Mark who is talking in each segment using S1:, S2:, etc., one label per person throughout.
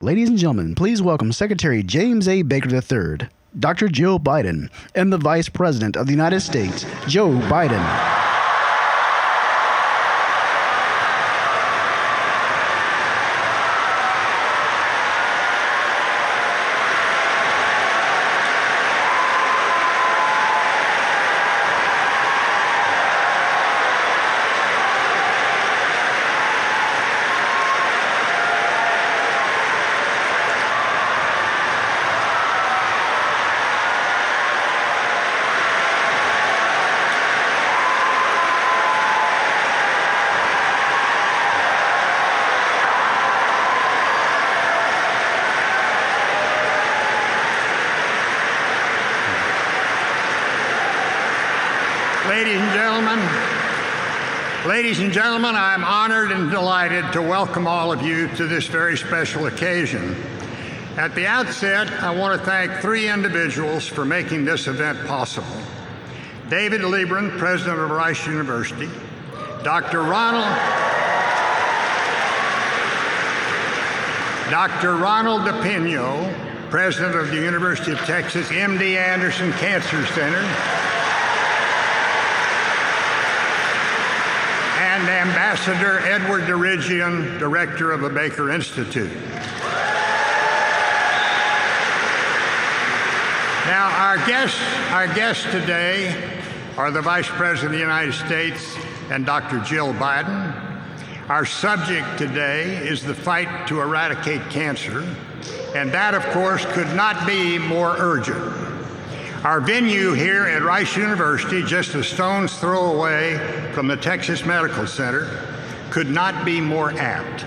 S1: Ladies and gentlemen, please welcome Secretary James A. Baker III, Dr. Jill Biden, and the Vice President of the United States, Joe Biden.
S2: Ladies and gentlemen, I'm honored and delighted to welcome all of you to this very special occasion. At the outset, I want to thank three individuals for making this event possible. David Liebran, president of Rice University, Dr. Ronald DePino, president of the University of Texas MD Anderson Cancer Center, and Ambassador Edward Dirigian, director of the Baker Institute. Now, our guests today are the Vice President of the United States and Dr. Jill Biden. Our subject today is the fight to eradicate cancer, and that, of course, could not be more urgent. Our venue here at Rice University, just a stone's throw away from the Texas Medical Center, could not be more apt.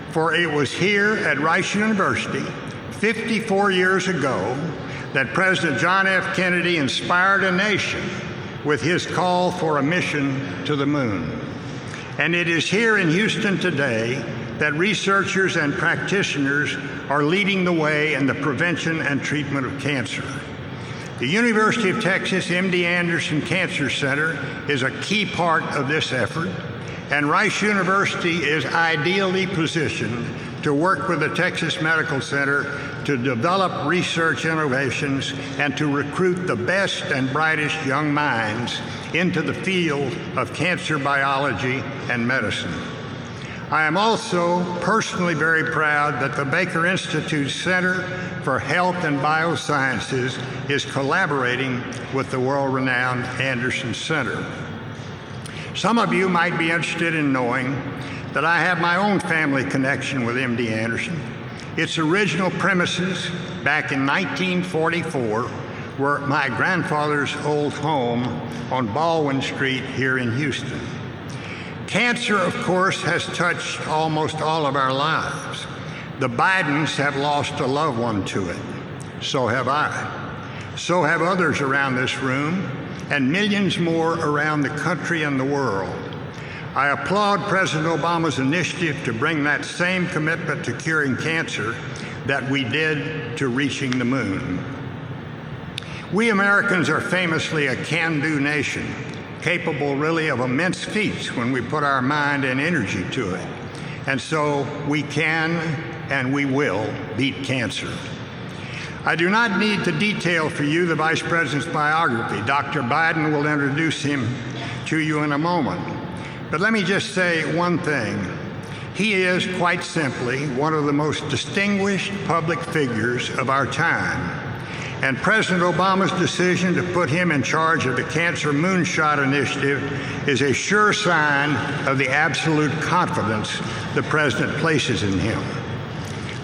S2: For it was here at Rice University 54 years ago that President John F. Kennedy inspired a nation with his call for a mission to the moon. And it is here in Houston today that researchers and practitioners are leading the way in the prevention and treatment of cancer. The University of Texas MD Anderson Cancer Center is a key part of this effort, and Rice University is ideally positioned to work with the Texas Medical Center to develop research innovations and to recruit the best and brightest young minds into the field of cancer biology and medicine. I am also personally very proud that the Baker Institute Center for Health and Biosciences is collaborating with the world-renowned Anderson Center. Some of you might be interested in knowing that I have my own family connection with MD Anderson. Its original premises back in 1944 were my grandfather's old home on Baldwin Street here in Houston. Cancer, of course, has touched almost all of our lives. The Bidens have lost a loved one to it. So have I. So have others around this room, and millions more around the country and the world. I applaud President Obama's initiative to bring that same commitment to curing cancer that we did to reaching the moon. We Americans are famously a can-do nation, capable really of immense feats when we put our mind and energy to it. And so we can and we will beat cancer. I do not need to detail for you the Vice President's biography. Dr. Biden will introduce him to you in a moment. But let me just say one thing. He is, quite simply, one of the most distinguished public figures of our time. And President Obama's decision to put him in charge of the Cancer Moonshot initiative is a sure sign of the absolute confidence the President places in him.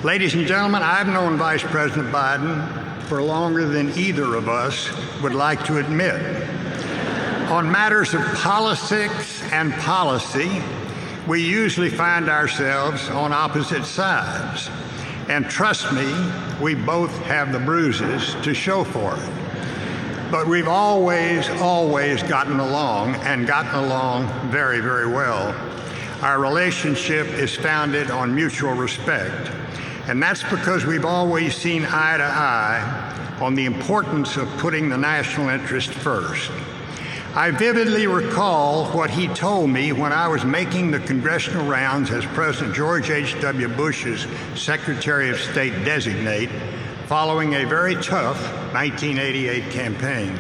S2: Ladies and gentlemen, I've known Vice President Biden for longer than either of us would like to admit. On matters of politics and policy, we usually find ourselves on opposite sides. And trust me, we both have the bruises to show for it. But we've always gotten along, and gotten along very, very well. Our relationship is founded on mutual respect. And that's because we've always seen eye to eye on the importance of putting the national interest first. I vividly recall what he told me when I was making the congressional rounds as President George H.W. Bush's Secretary of State designate following a very tough 1988 campaign.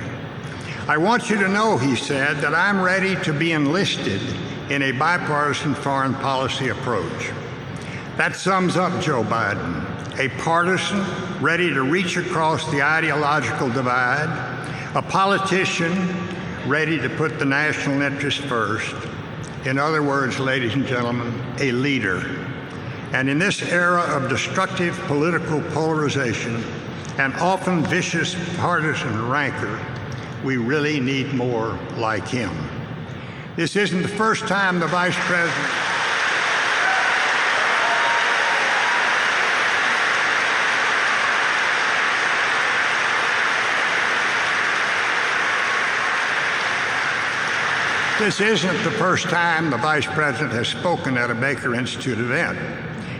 S2: I want you to know, he said, that I'm ready to be enlisted in a bipartisan foreign policy approach. That sums up Joe Biden, a partisan ready to reach across the ideological divide, a politician ready to put the national interest first. In other words, ladies and gentlemen, a leader. And in this era of destructive political polarization and often vicious partisan rancor, we really need more like him. This isn't the first time the Vice President This isn't the first time the Vice President has spoken at a Baker Institute event.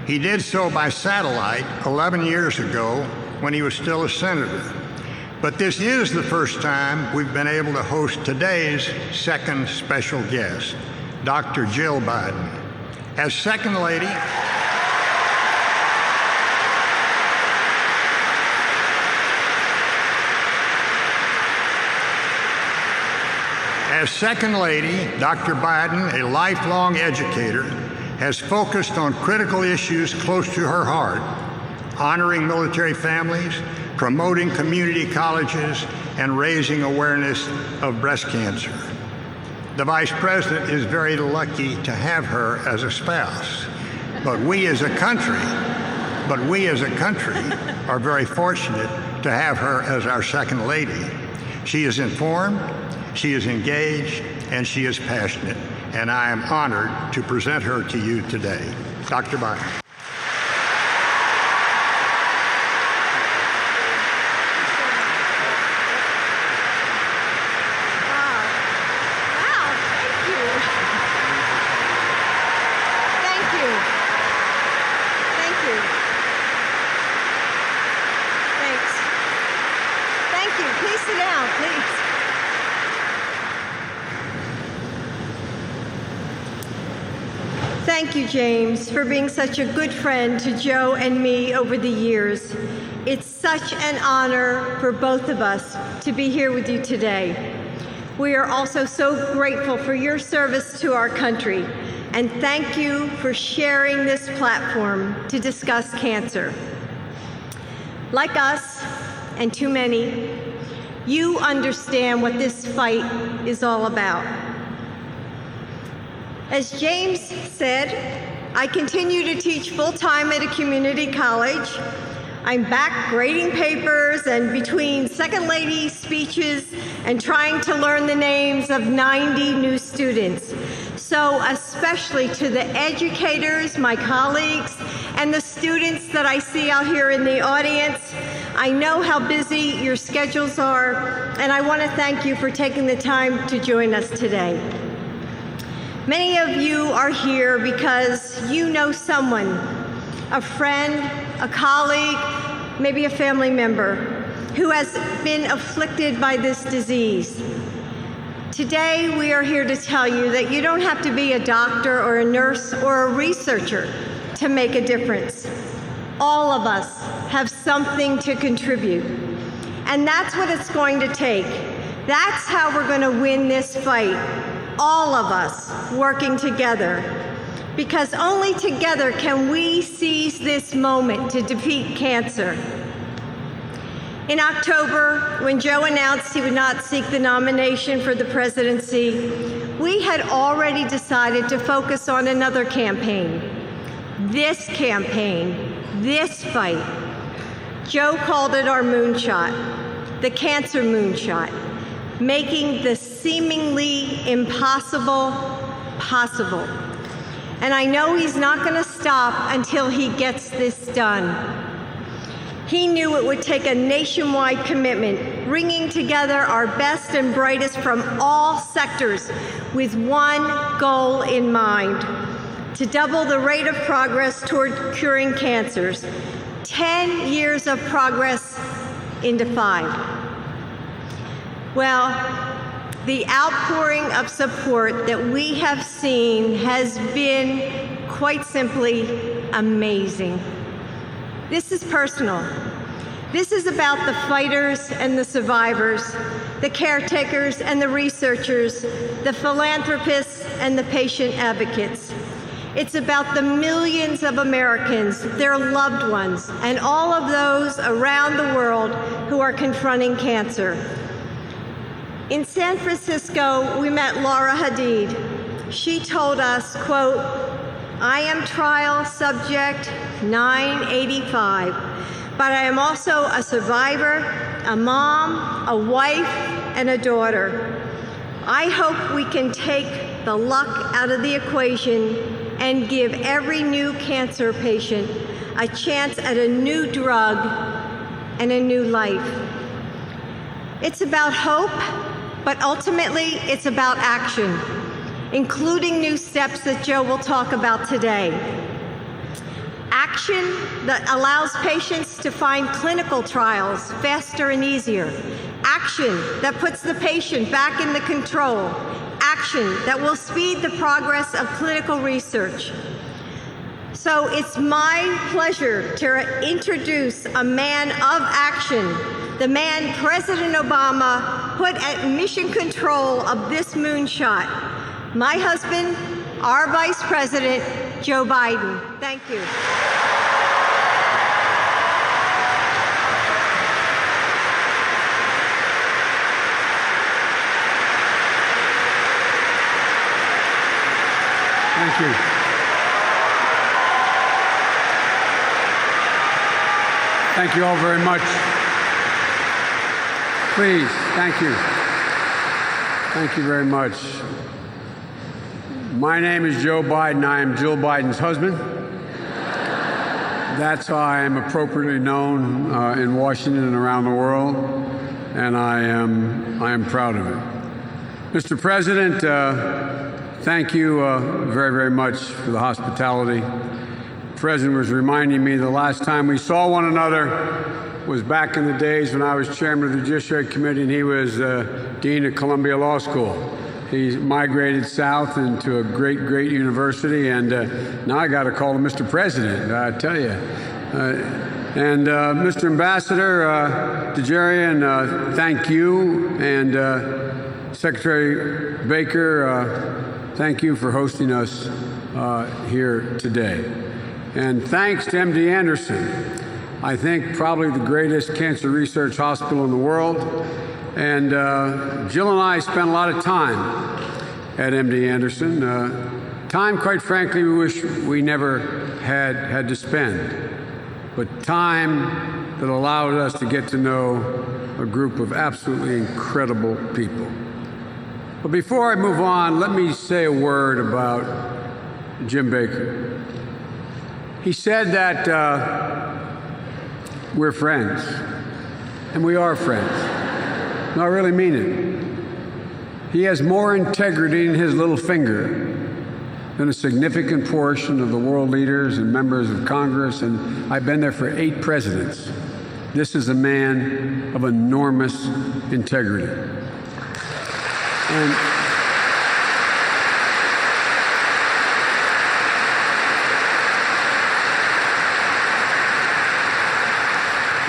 S2: He did so by satellite 11 years ago when he was still a senator. But this is the first time we've been able to host today's second special guest, Dr. Jill Biden. As Second Lady, Dr. Biden, a lifelong educator, has focused on critical issues close to her heart, honoring military families, promoting community colleges, and raising awareness of breast cancer. The Vice President is very lucky to have her as a spouse, but we as a country are very fortunate to have her as our Second Lady. She is informed, she is engaged, and she is passionate, and I am honored to present her to you today. Dr. Biden.
S3: Thank you, James, for being such a good friend to Joe and me over the years. It's such an honor for both of us to be here with you today. We are also so grateful for your service to our country, and thank you for sharing this platform to discuss cancer. Like us, and too many, you understand what this fight is all about. As James said, I continue to teach full-time at a community college. I'm back grading papers and between Second Lady speeches and trying to learn the names of 90 new students. So especially to the educators, my colleagues, and the students that I see out here in the audience, I know how busy your schedules are, and I want to thank you for taking the time to join us today. Many of you are here because you know someone, a friend, a colleague, maybe a family member, who has been afflicted by this disease. Today, we are here to tell you that you don't have to be a doctor or a nurse or a researcher to make a difference. All of us have something to contribute, and that's what it's going to take. That's how we're going to win this fight. All of us working together, because only together can we seize this moment to defeat cancer. In October, when Joe announced he would not seek the nomination for the presidency, we had already decided to focus on another campaign. This fight. Joe called it our moonshot, the Cancer Moonshot, making the seemingly impossible possible. And I know he's not going to stop until he gets this done. He knew it would take a nationwide commitment, bringing together our best and brightest from all sectors with one goal in mind: to double the rate of progress toward curing cancers. 10 years of progress into 5. Well, The outpouring of support that we have seen has been quite simply amazing. This is personal. This is about the fighters and the survivors, the caretakers and the researchers, the philanthropists and the patient advocates. It's about the millions of Americans, their loved ones, and all of those around the world who are confronting cancer. In San Francisco, we met Laura Hadid. She told us, quote, "I am trial subject 985, but I am also a survivor, a mom, a wife, and a daughter. I hope we can take the luck out of the equation and give every new cancer patient a chance at a new drug and a new life." It's about hope, but ultimately it's about action, including new steps that Joe will talk about today. Action that allows patients to find clinical trials faster and easier. Action that puts the patient back in the control. Action that will speed the progress of clinical research. So it's my pleasure to introduce a man of action, the man President Obama put at mission control of this moonshot, my husband, our Vice President, Joe Biden. Thank you.
S4: Thank you. Thank you all very much. Please, thank you. Thank you very much. My name is Joe Biden. I am Jill Biden's husband. That's how I am appropriately known in Washington and around the world, and I am proud of it. Mr. President, thank you very, very much for the hospitality. The President was reminding me the last time we saw one another was back in the days when I was chairman of the Judiciary Committee and he was dean of Columbia Law School. He migrated south into a great, great university, and now I got to call him Mr. President, I tell you. Mr. Ambassador Dejarian, thank you, and Secretary Baker, thank you for hosting us here today. And thanks to MD Anderson, I think probably the greatest cancer research hospital in the world. And Jill and I spent a lot of time at MD Anderson. Time, quite frankly, we wish we never had to spend. But time that allowed us to get to know a group of absolutely incredible people. But before I move on, let me say a word about Jim Baker. He said that we're friends, and we are friends. No, I really mean it. He has more integrity in his little finger than a significant portion of the world leaders and members of Congress, and I've been there for 8 presidents. This is a man of enormous integrity.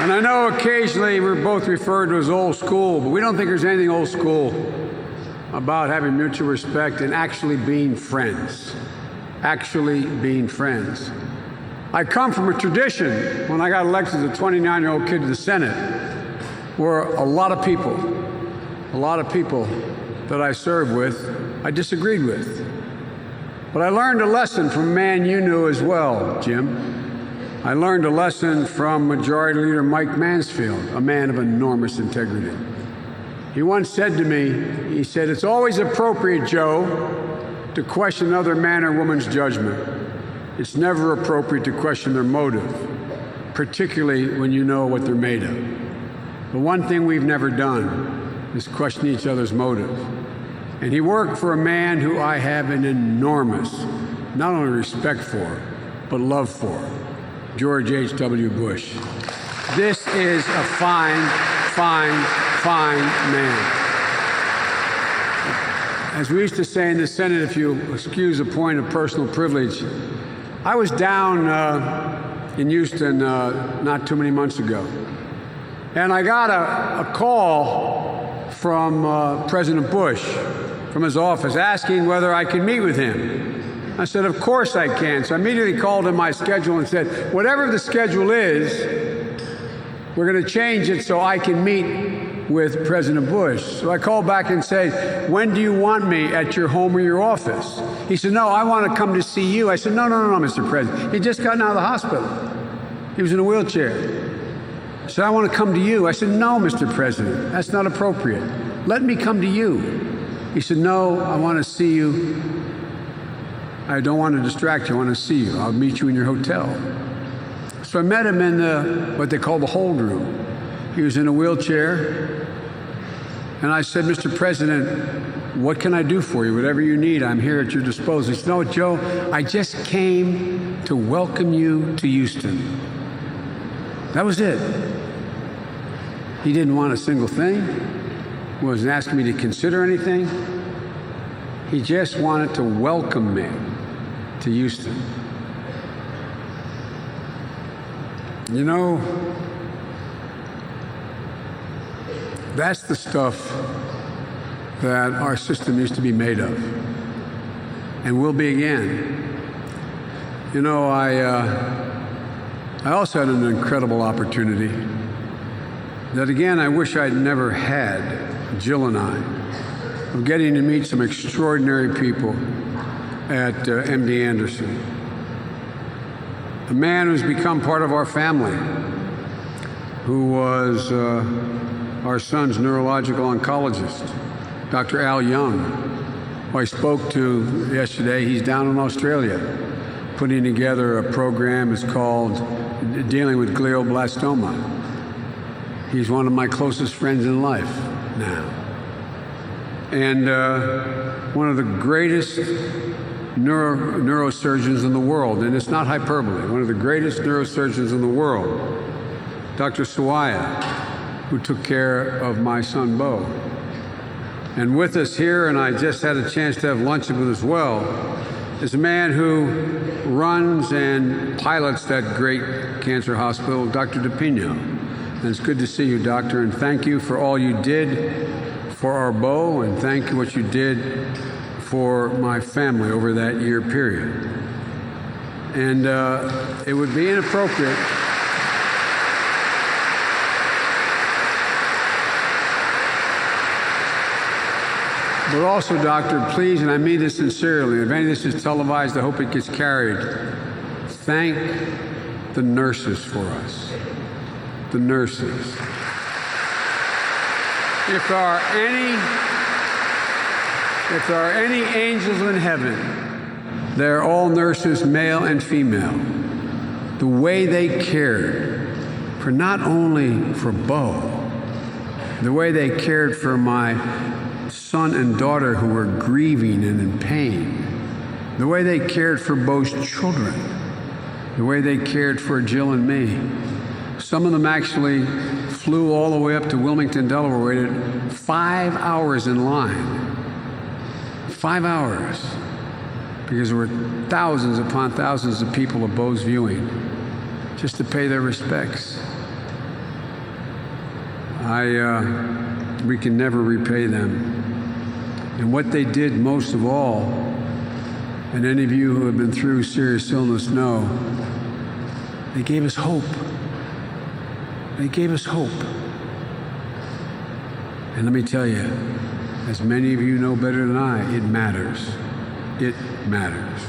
S4: And I know occasionally we're both referred to as old school, but we don't think there's anything old school about having mutual respect and actually being friends. Actually being friends. I come from a tradition, when I got elected as a 29-year-old kid to the Senate, where a lot of people that I served with, I disagreed with. But I learned a lesson from a man you knew as well, Jim. I learned a lesson from Majority Leader Mike Mansfield, a man of enormous integrity. He once said to me, he said, "It's always appropriate, Joe, to question another man or woman's judgment. It's never appropriate to question their motive, particularly when you know what they're made of. The one thing we've never done is question each other's motive." And he worked for a man who I have an enormous, not only respect for, but love for, George H.W. Bush. This is a fine, fine, fine man. As we used to say in the Senate, if you excuse a point of personal privilege, I was down in Houston not too many months ago, and I got a call from President Bush from his office asking whether I could meet with him. I said, of course I can. So I immediately called him my schedule and said, whatever the schedule is, we're going to change it so I can meet with President Bush. So I called back and said, when do you want me, at your home or your office? He said, no, I want to come to see you. I said, no, Mr. President. He'd just gotten out of the hospital. He was in a wheelchair. He said, I want to come to you. I said, no, Mr. President, that's not appropriate. Let me come to you. He said, no, I want to see you. I don't want to distract you. I want to see you. I'll meet you in your hotel. So I met him in what they call the hold room. He was in a wheelchair. And I said, Mr. President, what can I do for you? Whatever you need, I'm here at your disposal. He said, no, Joe, I just came to welcome you to Houston. That was it. He didn't want a single thing. He wasn't asking me to consider anything. He just wanted to welcome me to Houston. You know, that's the stuff that our system used to be made of, and will be again. You know, I also had an incredible opportunity that, again, I wish I'd never had, Jill and I, of getting to meet some extraordinary people at MD Anderson. A man who's become part of our family, who was our son's neurological oncologist, Dr. Al Young, who I spoke to yesterday. He's down in Australia putting together a program. It's called Dealing with Glioblastoma. He's one of my closest friends in life now. And one of the greatest neurosurgeons in the world, and it's not hyperbole, one of the greatest neurosurgeons in the world, Dr. Sawaya, who took care of my son, Bo. And with us here, and I just had a chance to have lunch with as well, is a man who runs and pilots that great cancer hospital, Dr. DePino. And it's good to see you, Doctor, and thank you for all you did for our Bo, and thank you what you did for my family over that year period. And it would be inappropriate but also, Doctor, please, and I mean this sincerely, if any of this is televised, I hope it gets carried. Thank the nurses for us. The nurses. If there are any angels in heaven, they're all nurses, male and female. The way they cared for not only for Bo, the way they cared for my son and daughter who were grieving and in pain, the way they cared for Bo's children, the way they cared for Jill and me. Some of them actually flew all the way up to Wilmington, Delaware, waited 5 hours in line. 5 hours. Because there were thousands upon thousands of people of Bo's viewing, just to pay their respects. We can never repay them. And what they did most of all, and any of you who have been through serious illness know, they gave us hope. They gave us hope. And let me tell you, as many of you know better than I, it matters. It matters.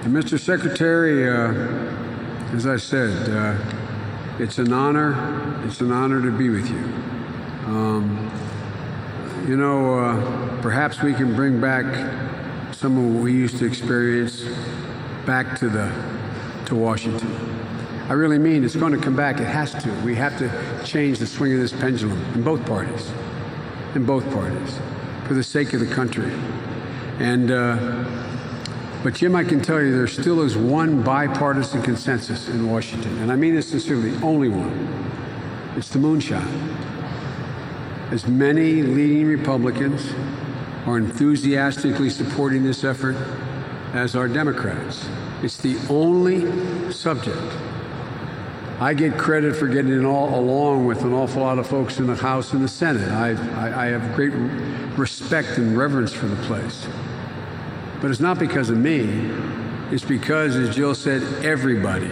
S4: And Mr. Secretary, as I said, it's an honor. It's an honor to be with you. You know, perhaps we can bring back some of what we used to experience back to Washington. I really mean it's going to come back. It has to. We have to change the swing of this pendulum in both parties. In both parties. For the sake of the country. And, but Jim, I can tell you there still is one bipartisan consensus in Washington. And I mean this sincerely, the only one. It's the moonshot. As many leading Republicans are enthusiastically supporting this effort, as are Democrats. It's the only subject. I get credit for getting it all along with an awful lot of folks in the House and the Senate. I have great respect and reverence for the place. But it's not because of me. It's because, as Jill said, everybody's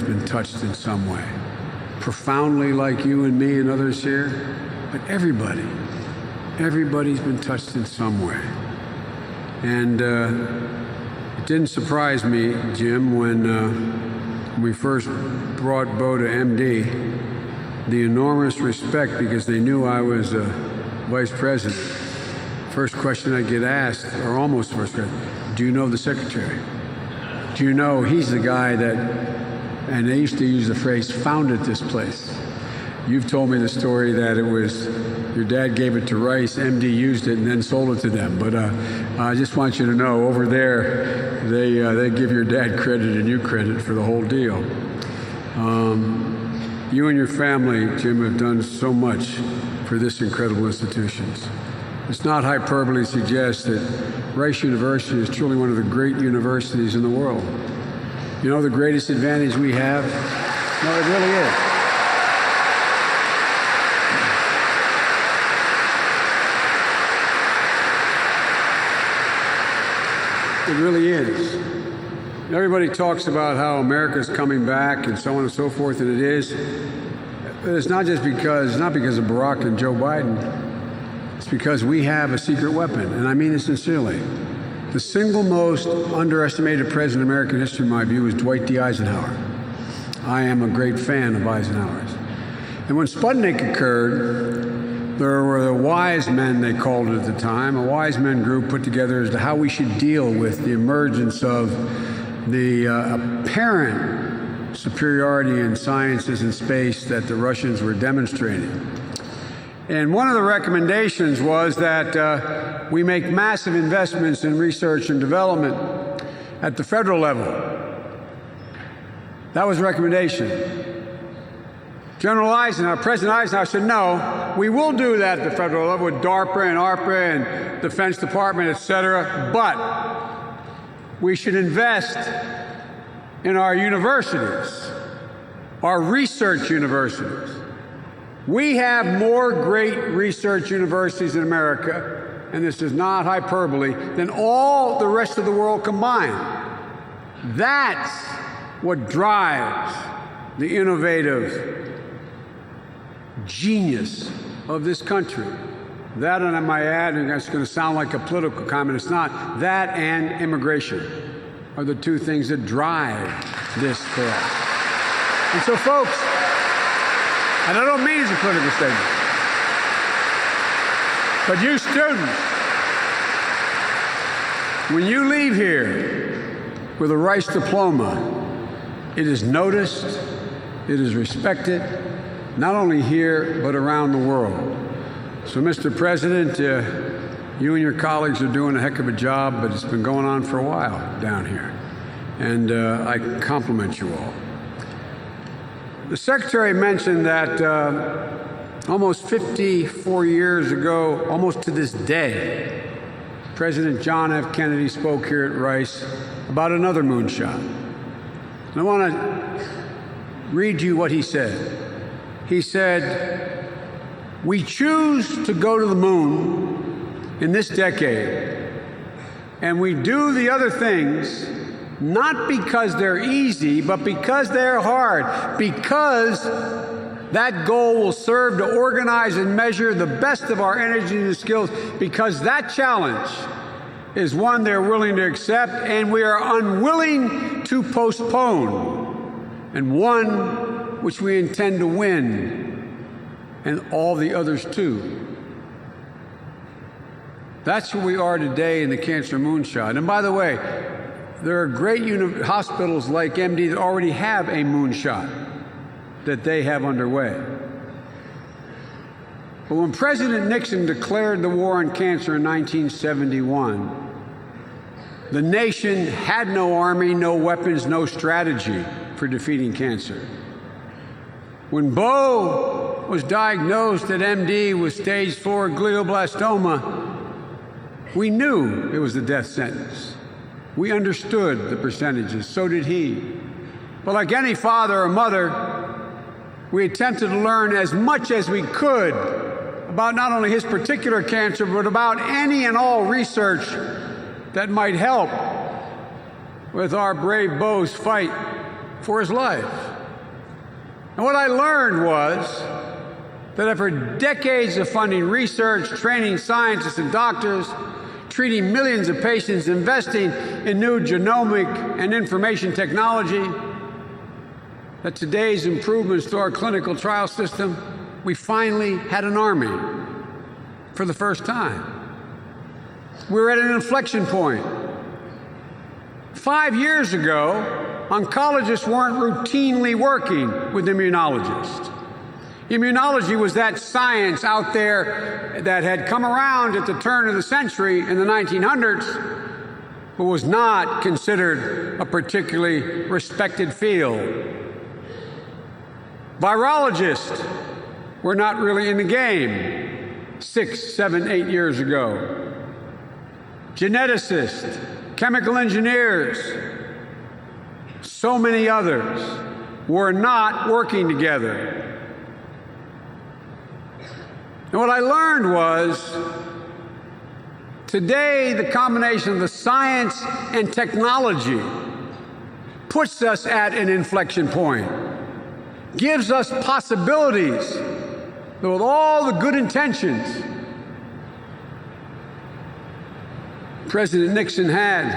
S4: been touched in some way. Profoundly like you and me and others here, but everybody's been touched in some way. And it didn't surprise me, Jim, when we first brought Bo to MD, the enormous respect, because they knew I was vice president. First question I get asked, or almost first question, do you know the secretary? Do you know he's the guy that, and they used to use the phrase, founded this place. You've told me the story that it was your dad gave it to Rice, MD used it, and then sold it to them. But I just want you to know, over there, they give your dad credit and you credit for the whole deal. You and your family, Jim, have done so much for this incredible institution. It's not hyperbole to suggest that Rice University is truly one of the great universities in the world. You know the greatest advantage we have? No, it really is. It really is. Everybody talks about how America's coming back and so on and so forth, and it is. But it's not because of Barack and Joe Biden. It's because we have a secret weapon, and I mean this sincerely. The single most underestimated president in American history, in my view, is Dwight D. Eisenhower. I am a great fan of Eisenhower's. And when Sputnik occurred, there were the wise men, they called it at the time, a wise men group put together as to how we should deal with the emergence of the apparent superiority in sciences and space that the Russians were demonstrating. And one of the recommendations was that we make massive investments in research and development at the federal level. That was a recommendation. General Eisenhower, President Eisenhower said, no, we will do that at the federal level with DARPA and ARPA and Defense Department, et cetera, but we should invest in our universities, our research universities. We have more great research universities in America, and this is not hyperbole, than all the rest of the world combined. That's what drives the innovative genius of this country. That, and I might add, and that's going to sound like a political comment, it's not, that and immigration are the two things that drive this for us. And so, folks, and I don't mean it as a political statement, but you students, when you leave here with a Rice diploma, it is noticed, it is respected, not only here, but around the world. So, Mr. President, you and your colleagues are doing a heck of a job, but it's been going on for a while down here. And I compliment you all. The Secretary mentioned that almost 54 years ago, almost to this day, President John F. Kennedy spoke here at Rice about another moonshot. And I want to read you what he said. He said, we choose to go to the moon in this decade, and we do the other things not because they're easy, but because they're hard, because that goal will serve to organize and measure the best of our energy and skills, because that challenge is one they're willing to accept and we are unwilling to postpone, and one which we intend to win, and all the others too. That's who we are today in the Cancer Moonshot. And by the way, there are great hospitals like MD that already have a moonshot that they have underway. But when President Nixon declared the war on cancer in 1971, the nation had no army, no weapons, no strategy for defeating cancer. When Bo was diagnosed at MD with stage 4 glioblastoma, We knew it was the death sentence. We understood the percentages. So did he. But like any father or mother, we attempted to learn as much as we could about not only his particular cancer, but about any and all research that might help with our brave beau's fight for his life. And what I learned was that after decades of funding research, training scientists and doctors, treating millions of patients, investing in new genomic and information technology, that today's improvements to our clinical trial system, we finally had an army for the first time. We were at an inflection point. 5 years ago, oncologists weren't routinely working with immunologists. Immunology was that science out there that had come around at the turn of the century in the 1900s, but was not considered a particularly respected field. Virologists were not really in the game 6, 7, 8 years ago. Geneticists, chemical engineers, so many others were not working together. And what I learned was, today the combination of the science and technology puts us at an inflection point, gives us possibilities that with all the good intentions President Nixon had,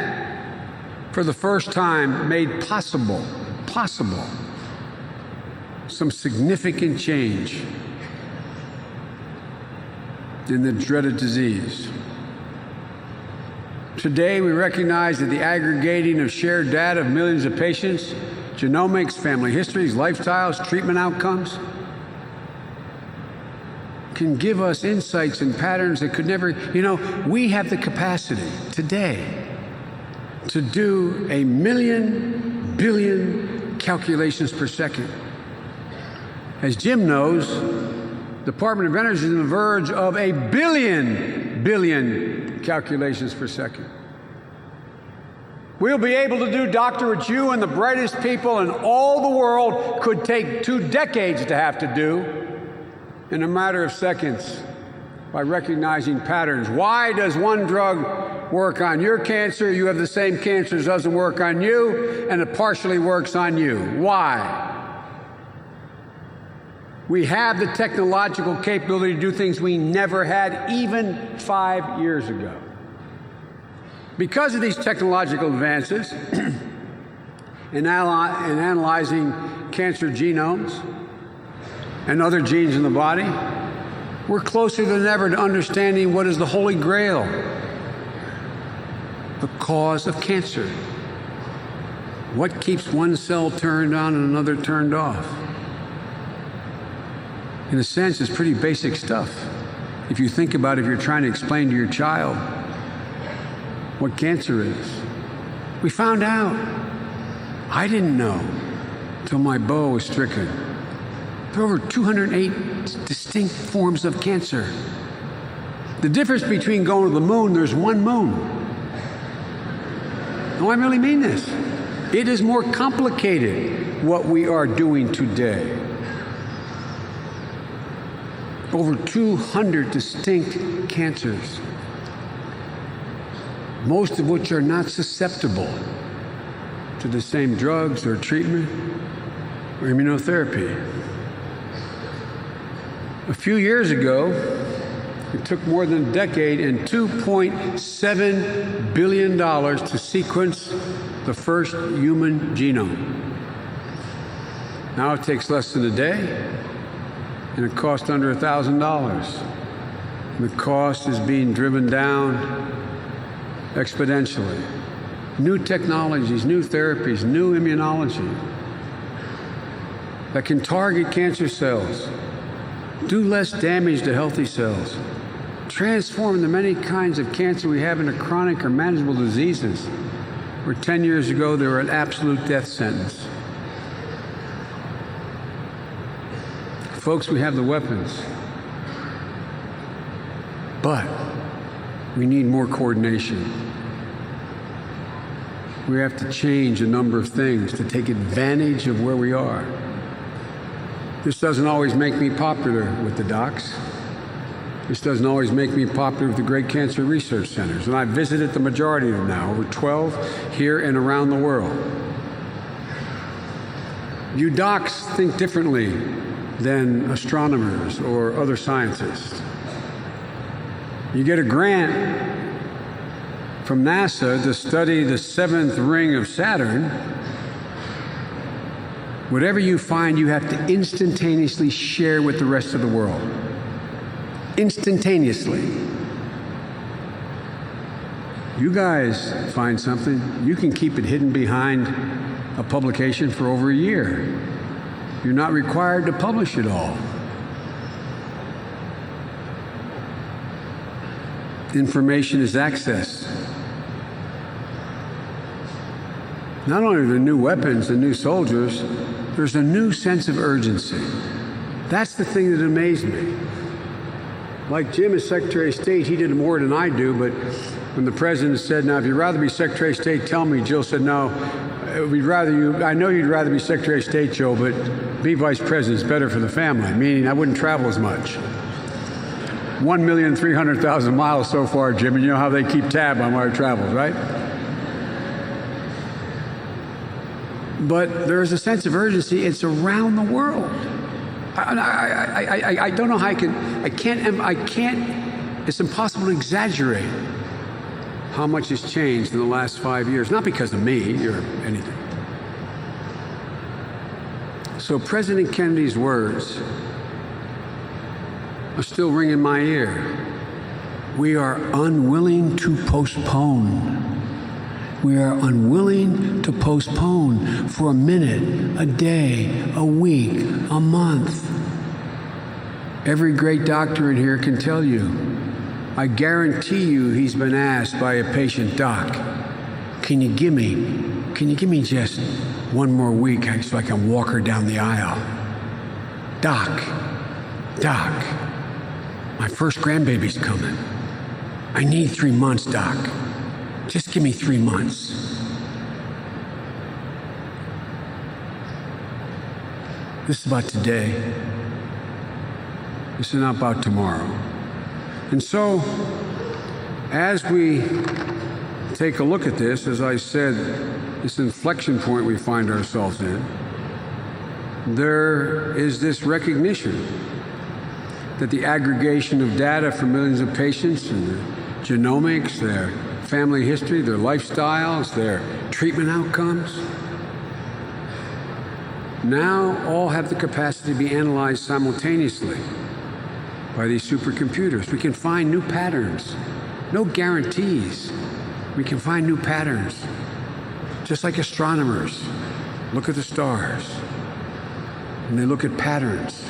S4: for the first time, made possible some significant change in the dreaded disease. Today, we recognize that the aggregating of shared data of millions of patients, genomics, family histories, lifestyles, treatment outcomes, can give us insights and patterns that could never, we have the capacity today to do 1,000,000 billion calculations per second. As Jim knows, the Department of Energy is on the verge of 1 billion calculations per second. We'll be able to do, Doctor, what you and the brightest people in all the world could take 2 decades to have to do in a matter of seconds by recognizing patterns. Why does one drug work on your cancer? You have the same cancer, it doesn't work on you, and it partially works on you. Why? We have the technological capability to do things we never had even 5 years ago. Because of these technological advances in analyzing cancer genomes and other genes in the body, we're closer than ever to understanding what is the holy grail, the cause of cancer. What keeps one cell turned on and another turned off? In a sense, it's pretty basic stuff. If you think about it, if you're trying to explain to your child what cancer is. We found out. I didn't know until my beau was stricken. There are over 208 distinct forms of cancer. The difference between going to the moon, there's one moon. No, I really mean this. It is more complicated what we are doing today. Over 200 distinct cancers, most of which are not susceptible to the same drugs or treatment or immunotherapy. A few years ago, it took more than a decade and $2.7 billion to sequence the first human genome. Now it takes less than a day, and it costs under $1,000. The cost is being driven down exponentially. New technologies, new therapies, new immunology that can target cancer cells, do less damage to healthy cells, transform the many kinds of cancer we have into chronic or manageable diseases, where 10 years ago they were an absolute death sentence. Folks, we have the weapons, but We need more coordination. We have to change a number of things to take advantage of where we are. This doesn't always make me popular with the docs. This doesn't always make me popular with the great cancer research centers. And I've visited the majority of them now, over 12 here and around the world. You docs think differently than astronomers or other scientists. You get a grant from NASA to study the seventh ring of Saturn. Whatever you find, you have to instantaneously share with the rest of the world. Instantaneously. You guys find something, you can keep it hidden behind a publication for over a year. You're not required to publish it all. Information is access. Not only are there new weapons and new soldiers, there's a new sense of urgency. That's the thing that amazed me. Like Jim as Secretary of State, he did more than I do, but when the president said, now, if you'd rather be Secretary of State, tell me, Jill said, no, we'd rather you, I know you'd rather be Secretary of State, Joe, but be Vice President. It's better for the family, meaning I wouldn't travel as much. 1,300,000 miles so far, Jim, and you know how they keep tab on our travels, right? But there is a sense of urgency. It's around the world. I don't know how I can't, it's impossible to exaggerate how much has changed in the last 5 years, not because of me or anything. So President Kennedy's words are still ringing in my ear. We are unwilling to postpone. We are unwilling to postpone for a minute, a day, a week, a month. Every great doctor in here can tell you, I guarantee you he's been asked by a patient, Doc, can you give me just one more week so I can walk her down the aisle? Doc, my first grandbaby's coming. I need 3 months, Doc. Just give me 3 months. This is about today. This is not about tomorrow. And so, as we take a look at this, as I said, this inflection point we find ourselves in, there is this recognition that the aggregation of data from millions of patients and their genomics, their family history, their lifestyles, their treatment outcomes, now all have the capacity to be analyzed simultaneously by these supercomputers. We can find new patterns, no guarantees. We can find new patterns, just like astronomers look at the stars and they look at patterns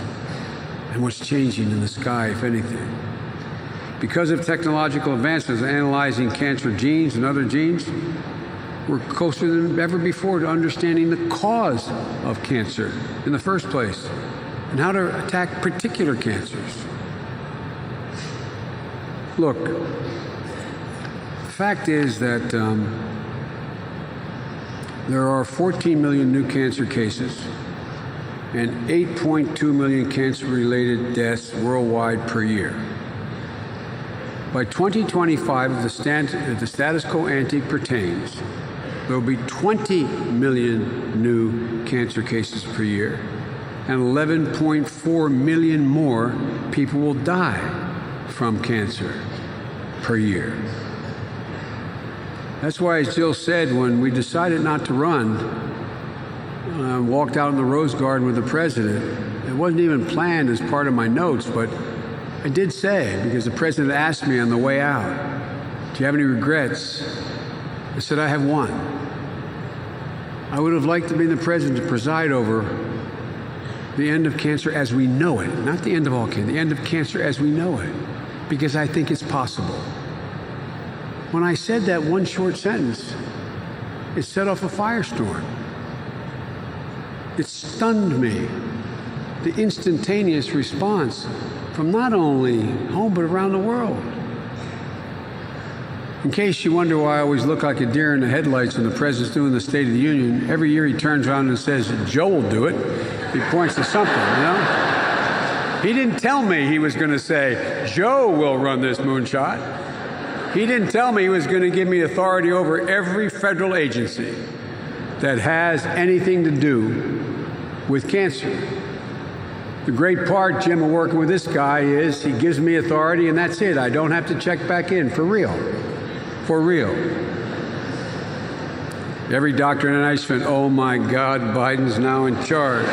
S4: and what's changing in the sky, if anything. Because of technological advances in analyzing cancer genes and other genes, we're closer than ever before to understanding the cause of cancer in the first place and how to attack particular cancers. Look, the fact is that there are 14 million new cancer cases and 8.2 million cancer-related deaths worldwide per year. By 2025, if the status quo ante pertains, there will be 20 million new cancer cases per year, and 11.4 million more people will die from cancer per year. That's why, as Jill said, when we decided not to run, walked out in the Rose Garden with the president, it wasn't even planned as part of my notes, but I did say, because the president asked me on the way out, do you have any regrets? I said, I have one. I would have liked to be the president to preside over the end of cancer as we know it, not the end of all cancer, the end of cancer as we know it, because I think it's possible. When I said that one short sentence, it set off a firestorm. It stunned me, the instantaneous response from not only home but around the world. in case you wonder why I always look like a deer in the headlights when the president's doing the State of the Union, every year he turns around and says, Joe will do it. He points to something, you know? He didn't tell me he was going to say, Joe will run this moonshot. He didn't tell me he was going to give me authority over every federal agency that has anything to do with cancer. The great part, Jim, of working with this guy is he gives me authority and that's it. I don't have to check back in, for real. For real. Every doctor and I went, oh my God, Biden's now in charge.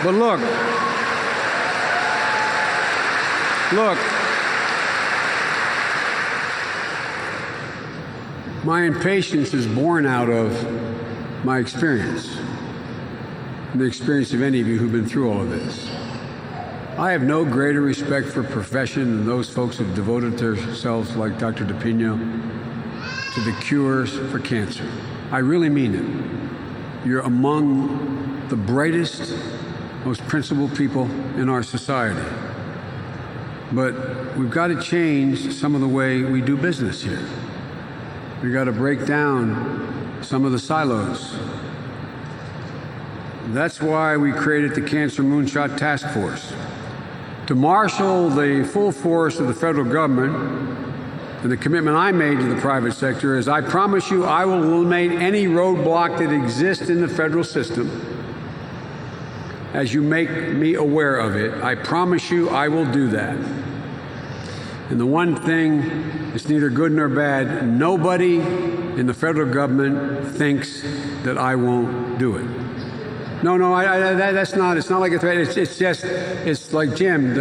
S4: But look, my impatience is born out of my experience, and the experience of any of you who've been through all of this. I have no greater respect for profession than those folks who've devoted themselves, like Dr. DePino, to the cures for cancer. I really mean it. You're among the brightest, most principled people in our society. But we've got to change some of the way we do business here. We've got to break down some of the silos. That's why we created the Cancer Moonshot Task Force, to marshal the full force of the federal government. And the commitment I made to the private sector is, I promise you I will eliminate any roadblock that exists in the federal system. As you make me aware of it, I promise you I will do that. And the one thing is neither good nor bad. Nobody in the federal government thinks that I won't do it. No, that's not. It's not like a threat. It's just. It's like Jim.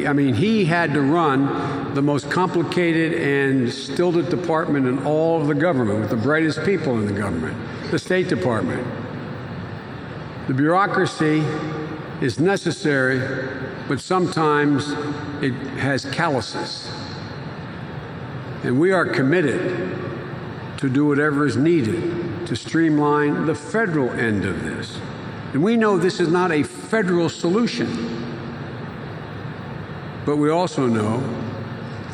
S4: I mean, he had to run the most complicated and stilted department in all of the government, with the brightest people in the government, the State Department. The bureaucracy is necessary, but sometimes it has calluses. And we are committed to do whatever is needed to streamline the federal end of this. And we know this is not a federal solution. But we also know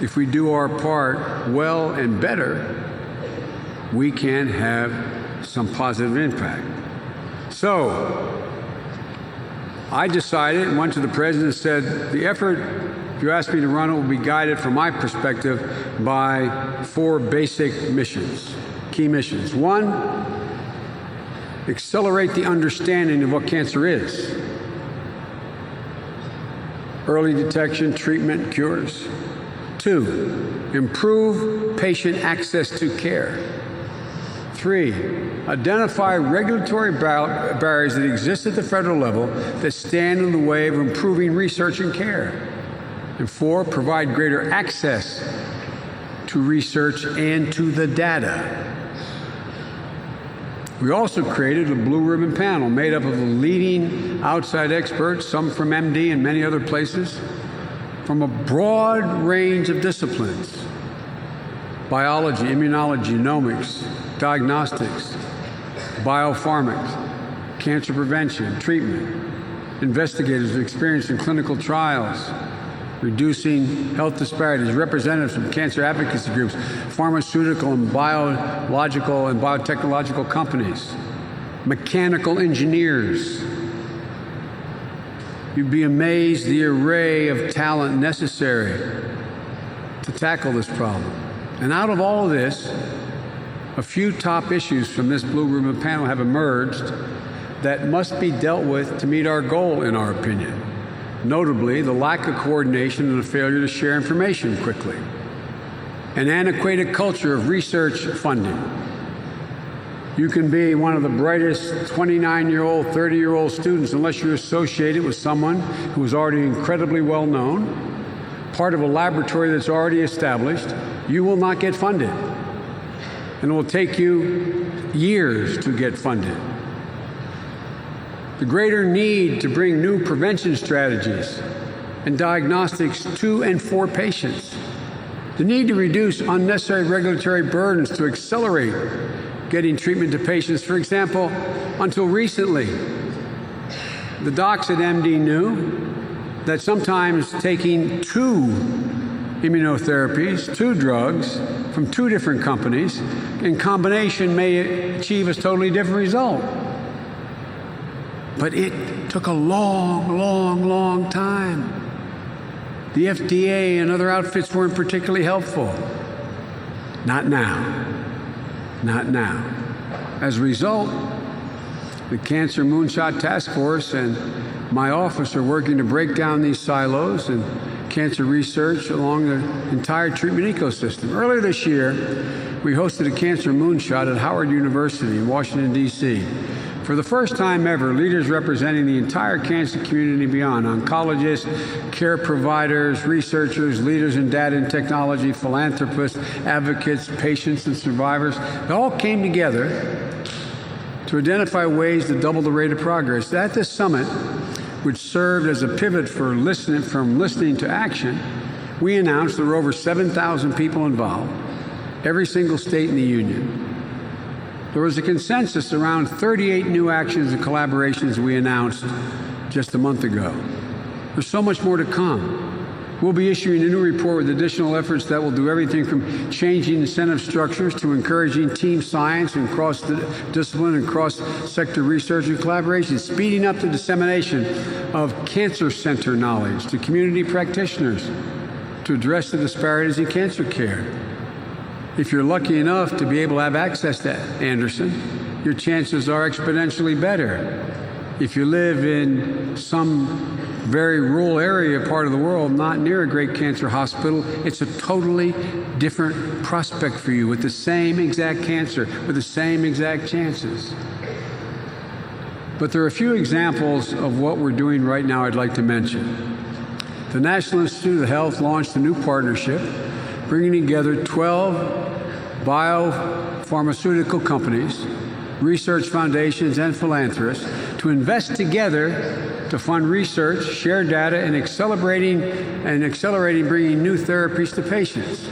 S4: if we do our part well and better, we can have some positive impact. So I decided and went to the president and said, the effort, if you ask me to run it, will be guided from my perspective by 4 basic missions, key missions. 1, accelerate the understanding of what cancer is. Early detection, treatment, cures. 2, improve patient access to care. 3, identify regulatory barriers that exist at the federal level that stand in the way of improving research and care. And 4, provide greater access to research and to the data. We also created a blue ribbon panel made up of leading outside experts, some from MD and many other places, from a broad range of disciplines: biology, immunology, genomics, diagnostics, biopharmacs, cancer prevention, treatment, investigators with experience in clinical trials, reducing health disparities, representatives from cancer advocacy groups, pharmaceutical and biological and biotechnological companies, mechanical engineers. You'd be amazed the array of talent necessary to tackle this problem. And out of all of this, a few top issues from this blue ribbon panel have emerged that must be dealt with to meet our goal, in our opinion. Notably, the lack of coordination and the failure to share information quickly. An antiquated culture of research funding. You can be one of the brightest 29-year-old, 30-year-old students unless you're associated with someone who is already incredibly well known, part of a laboratory that's already established. You will not get funded. And it will take you years to get funded. The greater need to bring new prevention strategies and diagnostics to and for patients. The need to reduce unnecessary regulatory burdens to accelerate getting treatment to patients. For example, until recently, the docs at MD knew that sometimes taking 2 immunotherapies, 2 drugs from 2 different companies. In combination may achieve a totally different result. But it took a long, long, long time. The FDA and other outfits weren't particularly helpful. Not now. Not now. As a result, the Cancer Moonshot Task Force and my office are working to break down these silos and cancer research along the entire treatment ecosystem. Earlier this year, we hosted a Cancer Moonshot at Howard University in Washington, D.C. For the first time ever, leaders representing the entire cancer community and beyond, oncologists, care providers, researchers, leaders in data and technology, philanthropists, advocates, patients, and survivors, they all came together to identify ways to double the rate of progress. At this summit, which served as a pivot for from listening to action, we announced there were over 7,000 people involved, every single state in the union. There was a consensus around 38 new actions and collaborations we announced just a month ago. There's so much more to come. We'll be issuing a new report with additional efforts that will do everything from changing incentive structures to encouraging team science and cross-discipline and cross-sector research and collaboration, speeding up the dissemination of cancer center knowledge to community practitioners to address the disparities in cancer care. If you're lucky enough to be able to have access to Anderson, your chances are exponentially better. If you live in some very rural area, part of the world, not near a great cancer hospital, it's a totally different prospect for you with the same exact cancer, with the same exact chances. But there are a few examples of what we're doing right now I'd like to mention. The National Institute of Health launched a new partnership bringing together 12 biopharmaceutical companies, research foundations, and philanthropists to invest together to fund research, share data, and accelerating bringing new therapies to patients.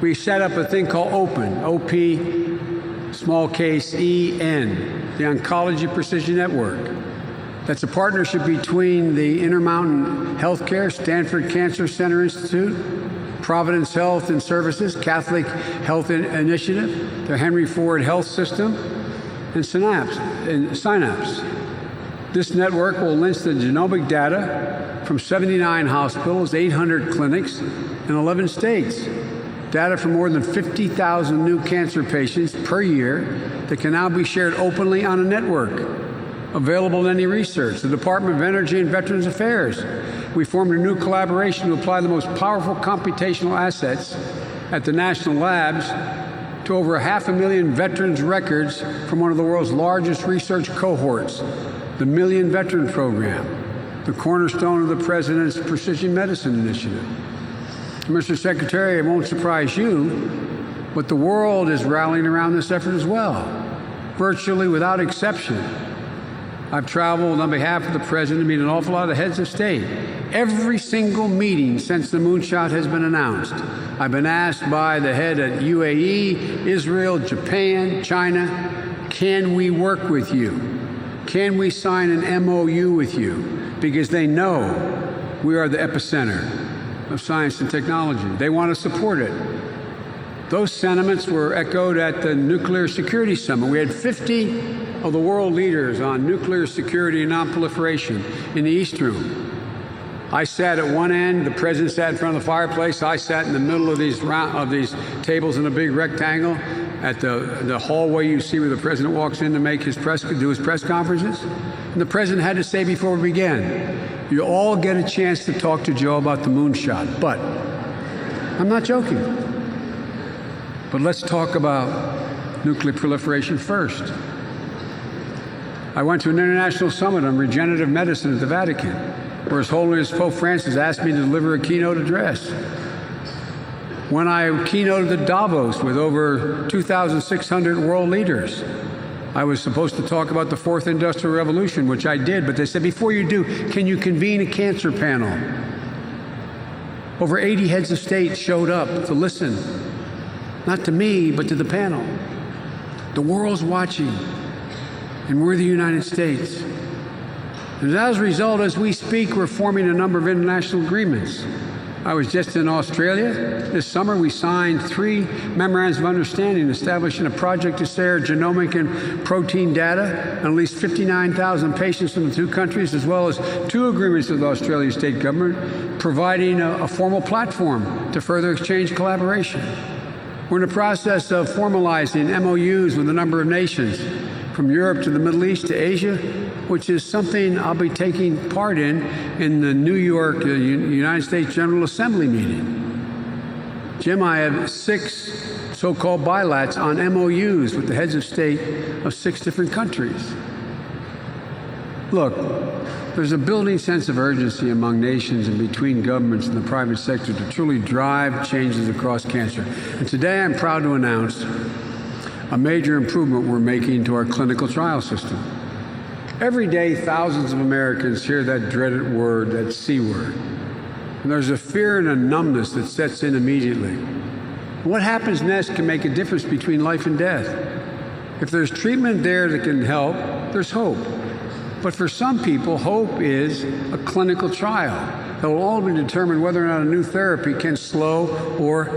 S4: We set up a thing called OPEN, O-P, small case E-N, the Oncology Precision Network. That's a partnership between the Intermountain Healthcare, Stanford Cancer Center Institute, Providence Health and Services, Catholic Health Initiative, the Henry Ford Health System, and Synapse. This network will link the genomic data from 79 hospitals, 800 clinics, in 11 states. Data from more than 50,000 new cancer patients per year that can now be shared openly on a network, available in any research. The Department of Energy and Veterans Affairs. We formed a new collaboration to apply the most powerful computational assets at the national labs to over 500,000 veterans records from one of the world's largest research cohorts, the Million Veteran Program, the cornerstone of the President's Precision Medicine Initiative. Mr. Secretary, it won't surprise you, but the world is rallying around this effort as well, virtually without exception. I've traveled on behalf of the President to meet an awful lot of heads of state. Every single meeting since the moonshot has been announced, I've been asked by the head at UAE, Israel, Japan, China, can we work with you? Can we sign an MOU with you? Because they know we are the epicenter of science and technology. They want to support it. Those sentiments were echoed at the Nuclear Security Summit. We had 50 of the world leaders on nuclear security and nonproliferation in the East Room. I sat at one end, the President sat in front of the fireplace, I sat in the middle of these tables in a big rectangle at the hallway you see where the President walks in to make do his press conferences. And the President had to say before we began, you all get a chance to talk to Joe about the moonshot, but I'm not joking. But let's talk about nuclear proliferation first. I went to an international summit on regenerative medicine at the Vatican, where His Holiness Pope Francis asked me to deliver a keynote address. When I keynoted at Davos with over 2,600 world leaders, I was supposed to talk about the fourth industrial revolution, which I did, but they said, before you do, can you convene a cancer panel? Over 80 heads of state showed up to listen, not to me, but to the panel. The world's watching, and we're the United States. And as a result, as we speak, we're forming a number of international agreements. I was just in Australia. This summer, we signed 3 memorandums of understanding establishing a project to share genomic and protein data on at least 59,000 patients from the 2 countries, as well as 2 agreements with the Australian state government, providing a formal platform to further exchange collaboration. We're in the process of formalizing MOUs with a number of nations, from Europe to the Middle East to Asia, which is something I'll be taking part in the New York United States General Assembly meeting. Jim, I have 6 so-called bilats on MOUs with the heads of state of 6 different countries. Look, there's a building sense of urgency among nations and between governments and the private sector to truly drive changes across cancer. And today I'm proud to announce a major improvement we're making to our clinical trial system. Every day, thousands of Americans hear that dreaded word, that C word. And there's a fear and a numbness that sets in immediately. What happens next can make a difference between life and death. If there's treatment there that can help, there's hope. But for some people, hope is a clinical trial that will ultimately determine whether or not a new therapy can slow or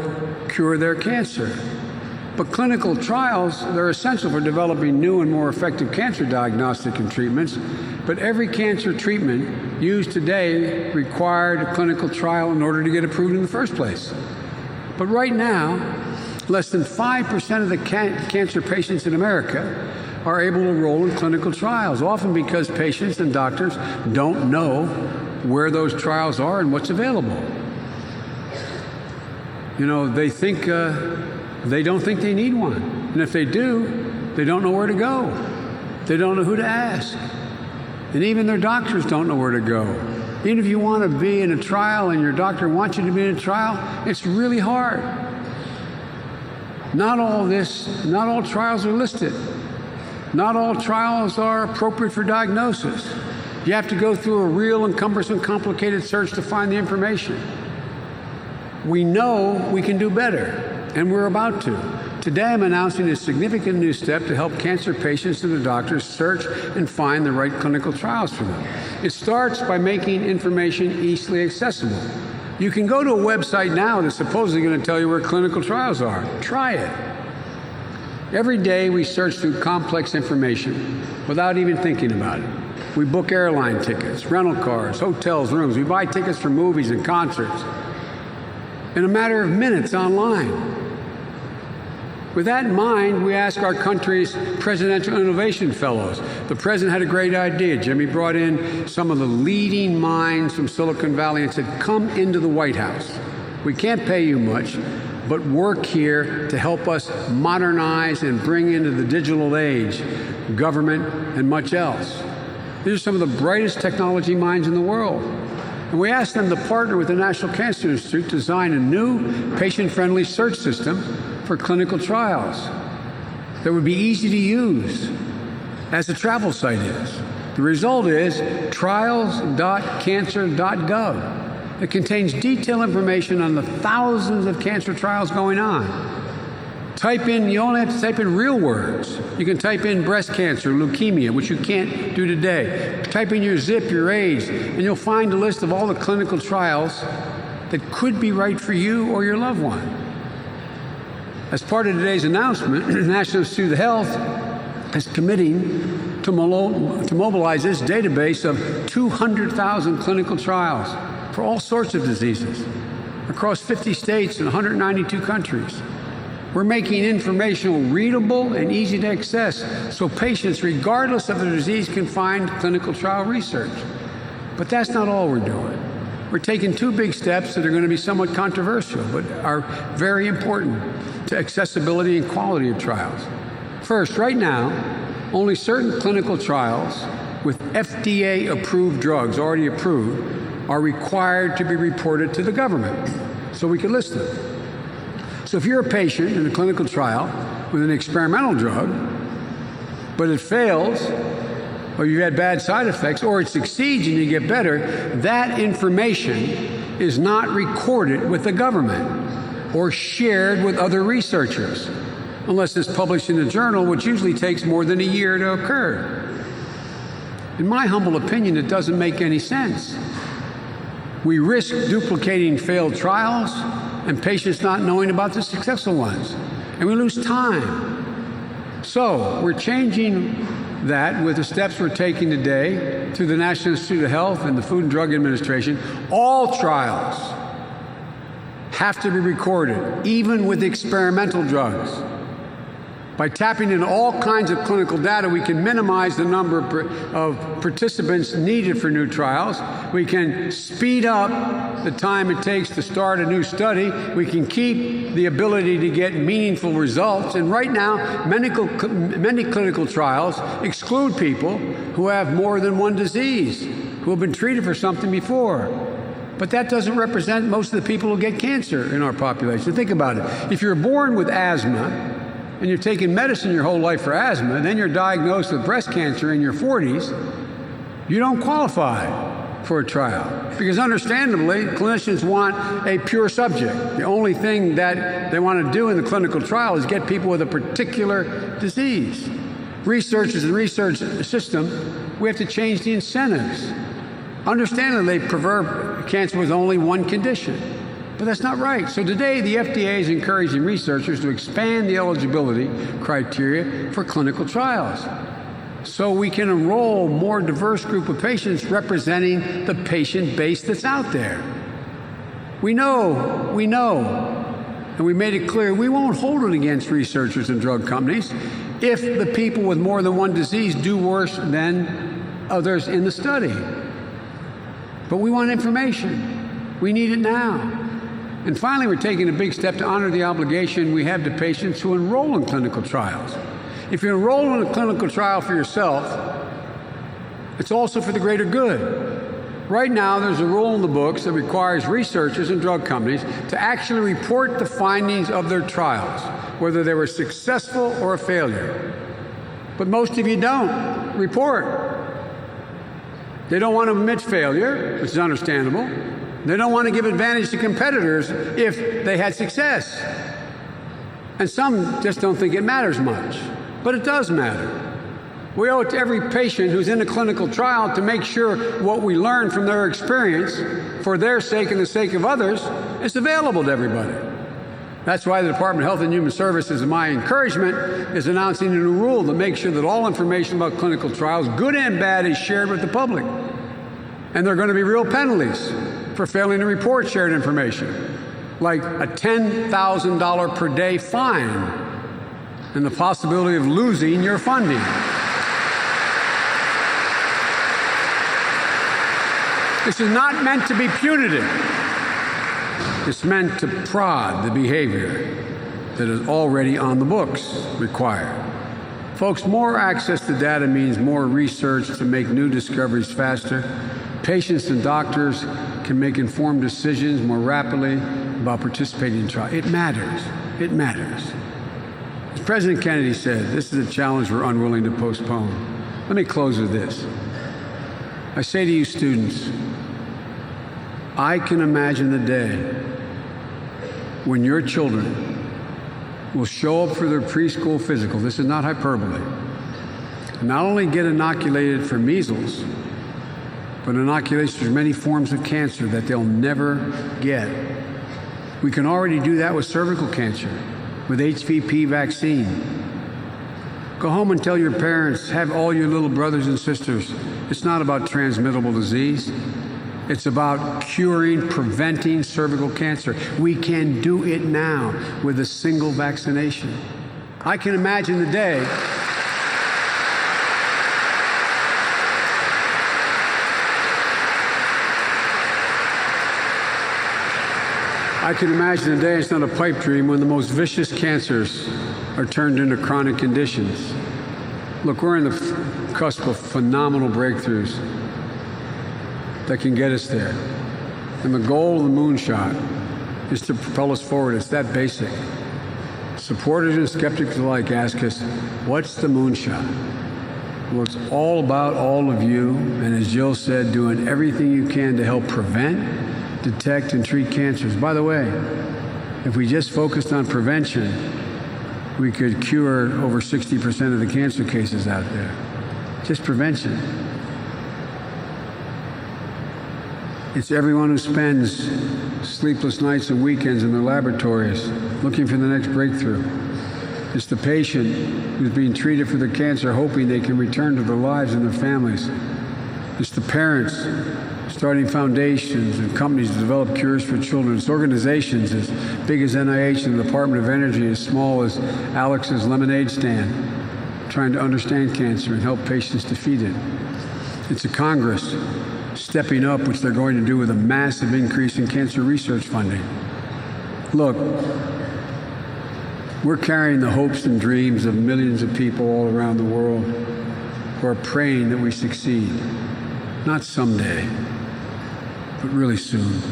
S4: cure their cancer. But clinical trials, they're essential for developing new and more effective cancer diagnostic and treatments. But every cancer treatment used today required a clinical trial in order to get approved in the first place. But right now, less than 5% of the cancer patients in America are able to enroll in clinical trials, often because patients and doctors don't know where those trials are and what's available. You know, they don't think they need one. And if they do, they don't know where to go. They don't know who to ask. And even their doctors don't know where to go. Even if you want to be in a trial and your doctor wants you to be in a trial, it's really hard. Not all trials are listed. Not all trials are appropriate for diagnosis. You have to go through a real and cumbersome, complicated search to find the information. We know we can do better. And we're about to. Today, I'm announcing a significant new step to help cancer patients and their doctors search and find the right clinical trials for them. It starts by making information easily accessible. You can go to a website now that's supposedly going to tell you where clinical trials are. Try it. Every day, we search through complex information without even thinking about it. We book airline tickets, rental cars, hotels, rooms. We buy tickets for movies and concerts in a matter of minutes online. With that in mind, we ask our country's Presidential Innovation Fellows. The president had a great idea, Jim. He brought in some of the leading minds from Silicon Valley and said, come into the White House. We can't pay you much, but work here to help us modernize and bring into the digital age government and much else. These are some of the brightest technology minds in the world. And we asked them to partner with the National Cancer Institute to design a new patient-friendly search system for clinical trials that would be easy to use, as the travel site is. The result is trials.cancer.gov. It contains detailed information on the thousands of cancer trials going on. You only have to type in real words. You can type in breast cancer, leukemia, which you can't do today. Type in your zip, your age, and you'll find a list of all the clinical trials that could be right for you or your loved one. As part of today's announcement, the National Institute of Health is committing to mobilize this database of 200,000 clinical trials for all sorts of diseases across 50 states and 192 countries. We're making information readable and easy to access so patients, regardless of their disease, can find clinical trial research. But that's not all we're doing. We're taking 2 big steps that are going to be somewhat controversial, but are very important to accessibility and quality of trials. First, right now, only certain clinical trials with FDA-approved drugs, already approved, are required to be reported to the government so we can list them. So if you're a patient in a clinical trial with an experimental drug, but it fails, or you've had bad side effects, or it succeeds and you get better, that information is not recorded with the government or shared with other researchers, unless it's published in a journal, which usually takes more than a year to occur. In my humble opinion, it doesn't make any sense. We risk duplicating failed trials and patients not knowing about the successful ones. And we lose time. So we're changing that with the steps we're taking today through the National Institute of Health and the Food and Drug Administration. All trials have to be recorded, even with experimental drugs. By tapping into all kinds of clinical data, we can minimize the number of participants needed for new trials. We can speed up the time it takes to start a new study. We can keep the ability to get meaningful results. And right now, many clinical trials exclude people who have more than one disease, who have been treated for something before. But that doesn't represent most of the people who get cancer in our population. Think about it. If you're born with asthma, and you've taken medicine your whole life for asthma, and then you're diagnosed with breast cancer in your 40s, you don't qualify for a trial. Because understandably, clinicians want a pure subject. The only thing that they want to do in the clinical trial is get people with a particular disease. Researchers and research system, we have to change the incentives. Understandably, they prefer cancer with only one condition. But that's not right. So today, the FDA is encouraging researchers to expand the eligibility criteria for clinical trials so we can enroll more diverse group of patients representing the patient base that's out there. We know, and we made it clear we won't hold it against researchers and drug companies if the people with more than one disease do worse than others in the study. But we want information. We need it now. And finally, we're taking a big step to honor the obligation we have to patients who enroll in clinical trials. If you enroll in a clinical trial for yourself, it's also for the greater good. Right now, there's a rule in the books that requires researchers and drug companies to actually report the findings of their trials, whether they were successful or a failure. But most of you don't report. They don't want to admit failure, which is understandable. They don't want to give advantage to competitors if they had success. And some just don't think it matters much. But it does matter. We owe it to every patient who's in a clinical trial to make sure what we learn from their experience, for their sake and the sake of others, is available to everybody. That's why the Department of Health and Human Services, and my encouragement, is announcing a new rule to make sure that all information about clinical trials, good and bad, is shared with the public. And there are going to be real penalties for failing to report shared information, like a $10,000 per day fine and the possibility of losing your funding. This is not meant to be punitive. It's meant to prod the behavior that is already on the books required. Folks, more access to data means more research to make new discoveries faster. Patients and doctors can make informed decisions more rapidly about participating in trials. It matters. It matters. As President Kennedy said, this is a challenge we're unwilling to postpone. Let me close with this. I say to you students, I can imagine the day when your children will show up for their preschool physical. This is not hyperbole. Not only get inoculated for measles, but inoculations for many forms of cancer that they'll never get. We can already do that with cervical cancer, with HPV vaccine. Go home and tell your parents, have all your little brothers and sisters, it's not about transmittable disease. It's about curing, preventing cervical cancer. We can do it now with a single vaccination. I can imagine the day it's not a pipe dream when the most vicious cancers are turned into chronic conditions. Look, we're in the cusp of phenomenal breakthroughs that can get us there. And the goal of the moonshot is to propel us forward. It's that basic. Supporters and skeptics alike ask us, what's the moonshot? Well, it's all about all of you, and as Jill said, doing everything you can to help prevent, detect, and treat cancers. By the way, if we just focused on prevention, we could cure over 60% of the cancer cases out there. Just prevention. It's everyone who spends sleepless nights and weekends in their laboratories looking for the next breakthrough. It's the patient who's being treated for their cancer, hoping they can return to their lives and their families. It's the parents starting foundations and companies to develop cures for children. It's organizations as big as NIH and the Department of Energy, as small as Alex's lemonade stand, trying to understand cancer and help patients defeat it. It's a Congress stepping up, which they're going to do with a massive increase in cancer research funding. Look, we're carrying the hopes and dreams of millions of people all around the world who are praying that we succeed. Not someday, but really soon.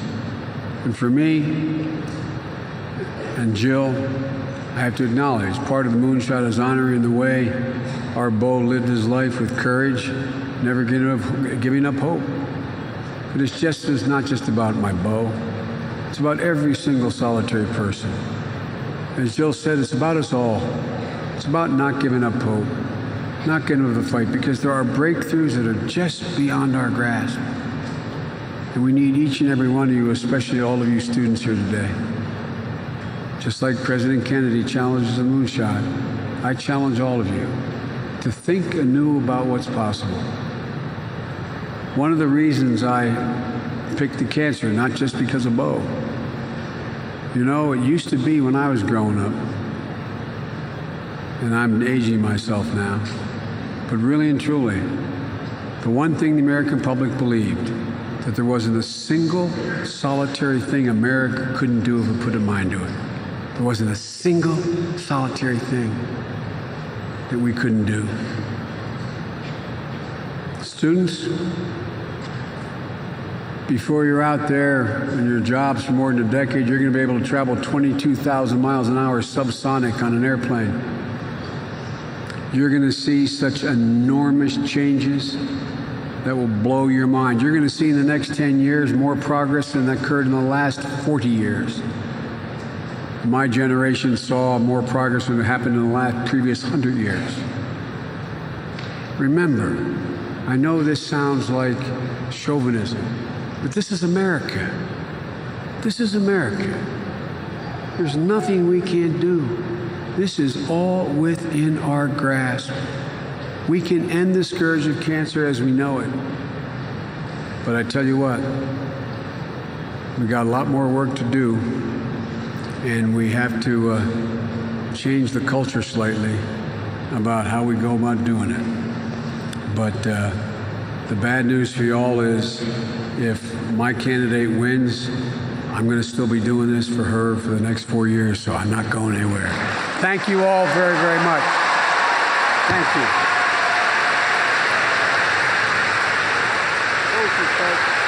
S4: And for me and Jill, I have to acknowledge part of the moonshot is honoring the way our Beau lived his life with courage, never giving up hope. But it's not just about my Beau. It's about every single solitary person. As Jill said, it's about us all. It's about not giving up hope, not getting over the fight, because there are breakthroughs that are just beyond our grasp. And we need each and every one of you, especially all of you students here today. Just like President Kennedy challenges the moonshot, I challenge all of you to think anew about what's possible. One of the reasons I picked the cancer, not just because of Beau. You know, it used to be when I was growing up, and I'm aging myself now, but really and truly, the one thing the American public believed, that there wasn't a single solitary thing America couldn't do if it put a mind to it. There wasn't a single solitary thing that we couldn't do. Students, before you're out there in your jobs for more than a decade, you're going to be able to travel 22,000 miles an hour subsonic on an airplane. You're going to see such enormous changes that will blow your mind. You're going to see in the next 10 years more progress than occurred in the last 40 years. My generation saw more progress than happened in the previous 100 years. Remember, I know this sounds like chauvinism, but this is America. This is America. There's nothing we can't do. This is all within our grasp. We can end the scourge of cancer as we know it. But I tell you what, we got a lot more work to do, and we have to change the culture slightly about how we go about doing it. But the bad news for y'all is if my candidate wins, I'm going to still be doing this for her for the next 4 years, so I'm not going anywhere. Thank you all very, very much. Thank you. Thank you, folks.